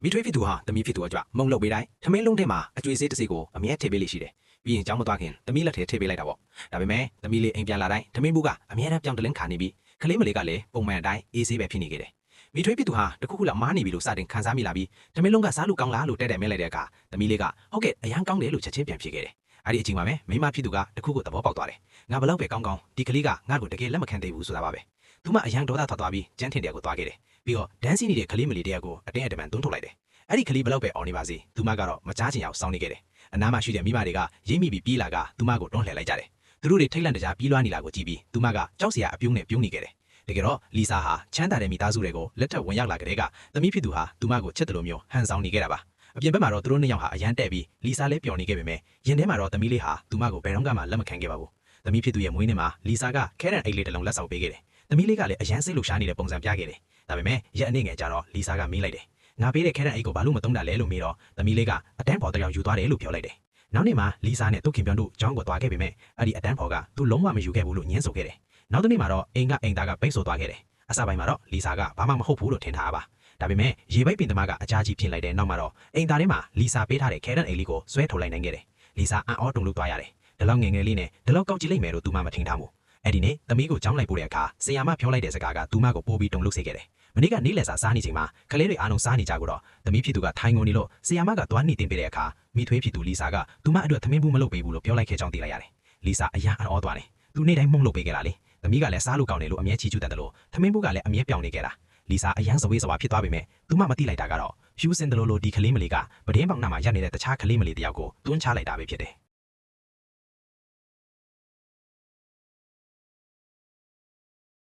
မိထွေးဖြစ်သူဟာတမီးဖြစ်သူအကြွမုံလောက်ပေးတိုင်းထမင်းလုံးထဲမှာအကျွေးစေးတစ်စိကိုအမြဲထည့်ပေးလိရှိတယ်ပြီးရင်ကြောင်းမသွားခင်တမီးလက်ထဲထည့်ပေးလိုက်တာပေါ့ဒါပေမဲ့တမီးလေးအိမ်ပြန်လာတိုင်းထမင်းဘူးကအမြဲတမ်းပြောင်းတလင်းခါနေပြီးကလေးမလေးကလည်းပုံမှန်အတိုင်းအေးဆေးပဲဖြစ်နေခဲ့တယ်မိထွေးဖြစ်သူဟာတခုခုလောက်မားနေပြီလို့စတင်ခံစားမိလာပြီးထမင်းလုံးကစားလို့ကောင်းလားလို့တဲ့မဲလိုက်တဲ့အခါတမီးလေးကဟုတ်ကဲ့အရန်ကောင်းတယ်လို့ချက်ချင်းပြန်ဖြစ်ခဲ့တယ်အဲ့ဒီအချိန်မှာပဲမိမဖြစ်သူကတခုခုသဘောပေါက်သွားတယ်ငါဘလောက်ပဲကောင်းကောင်းဒီကလေးကငါ့ကိုတကယ်လက်မခံသေးဘူးဆိုတာပါပဲသူမအရန်ဒေါသထွက်သွားပြီးကျန်းထင်တဲ့ကိုသွားခဲ့တယ်ပြီးတော့ဒန်းစီနေတဲ့ကလေးမလေးတယောက်ကိုအတင်းအဓမ္မတွန်းထုတ်လိုက်တယ်အဲ့ဒီကလေးဘလောက်ပဲအောင်နေပါစေသူမကတော့မကြားချင်အောင်စောင်းနေခဲ့တယ်အနားမှာရှိတဲ့မိမတွေကရိပ်မိပြီးပြေးလာကသူမကိုတွန်းလှည့်လိုက်ကြတယ်သူတို့တွေထိတ်လန့်တကြားပြေးလွှားနေတာကိုကြည့်ပြီးသူမကကြောက်စရာအပြုံးနဲ့ပြုံးနေခဲ့တယ်တကယ်တော့လီဆာဟာချမ်းသာတဲ့မိသားစုတွေကိုလက်ထပ်ဝင်ရောက်လာကြတဲ့ကသမီးဖြစ်သူဟာသူမကိုချစ်တယ်လို့မျိုးဟန်ဆောင်နေခဲ့တာပါအပြင်ဘက်မှာတော့သူတို့နှစ်ယောက်ဟာအရန်တဲ့ပြီးလီဆာလည်းပျော်နေခဲ့ပေမဲ့ရင်ထဲမှာတော့သမီးလေးဟာသူမကိုဘယ်တော့မှလက်မခံခဲ့ပါဘူးသမီးဖြစ်သူရဲ့မွေးနေ့မှာလီဆာကခဲရန်အိတ်လေးတစ်လုံးလက်ဆောင်ပေးခဲ့တယ်သမီးလေးကလည်းအရန်စိတ်လှုပ်ရှားနေတဲ့ပုံစံပြခဲ့တယ်ဒါပေမဲ့ရက်အနေငယ်ကြတော့လီဆာကမေးလိုက်တယ်ငါပေးတဲ့ခဲရန်အိတ်ကိုဘာလို့မသုံးတာလဲလို့မေးတော့သမီးလေးကအတန်းပေါ်တယောက်ယူသွားတယ်လို့ပြောလိုက်တယ်နောက်နေ့မှာလီဆာနဲ့သူ့ခင်ပြောင်းတို့ကျောင်းကိုသွားခဲ့ပေမဲ့အဲ့ဒီအတန်းပေါ်ကသူလုံးဝမယူခဲ့ဘူးလို့ညင်းဆိုခဲ့တယ်နောက်တစ်နေ့မှာတော့အိမ်သားကပိတ်ဆို့သွားခဲ့တယ်အစပိုင်းမှာတော့လီဆာကဘာမှမဟုတ်ဘူးလို့ထင်ထားပါဒါပေမဲ့ရေပိတ်ပင်သမားကအကြာကြီးဖြစ်လိုက်တဲ့နောက်မှာတော့အိမ်သားထဲမှာလီဆာပေးထားတဲ့ခဲရန်အိတ်လေးကိုဆွဲထုတ်လိုက်နိုင်ခဲ့တယ်လီဆာအံ့ဩတုန်လှုပ်သွားရတယ်ဒီလောက်ငယ်ငယ်လေးနဲ့ဒီလောက်ကောက်ကြည့်လိုက်မယ်လို့သူမှမထင်ထားဘူးအဲ့ဒီနေ့သမီးကိုကြောင်းလိုက်ပို့တဲ့အခါဆီယာမပြောလိုက်တဲ့စကားကသူမကိုပိုးပြီးတုန်လှုပ်စေခဲ့တယ်မနေ့ကနေ့လယ်စာစားနေချိန်မှာကလေးတွေအားလုံးစားနေကြကိုတော့သမီးဖြစ်သူကထိုင်ကုန်နေလို့ဆီယာမကသွားနှိတင်ပေးတဲ့အခါမိထွေးဖြစ်သူလီဆာကသူမအတွက်သမင်းဘူးမလုပ်ပေးဘူးလို့ပြောလိုက်ခဲ့ကြောင်းသိလိုက်ရတယ်လီဆာအရာအံ့ဩသွားတယ်သူနေ့တိုင်းမှုန့်လုပ်ပေးခဲ့တာလေသမီးကလည်းစားလို့ကောင်းတယ်လို့အမြဲချီးကျူးတတ်တယ်လို့သမင်းဘူးကလည်းအမြဲပြောင်းနေခဲ့တာလီဆာအရန်စဝေးစဝါဖြစ်သွားပေမဲ့သူမမသိလိုက်တာကတော့ဖြူစင်တယ်လို့ဒီကလေးမလေးကပဒင်းပေါက်နာမှာရပ်နေတဲ့တခြားကလေးမလေးတယောက်ကိုတွန်းချလိုက်တာပဲဖြစ်တယ်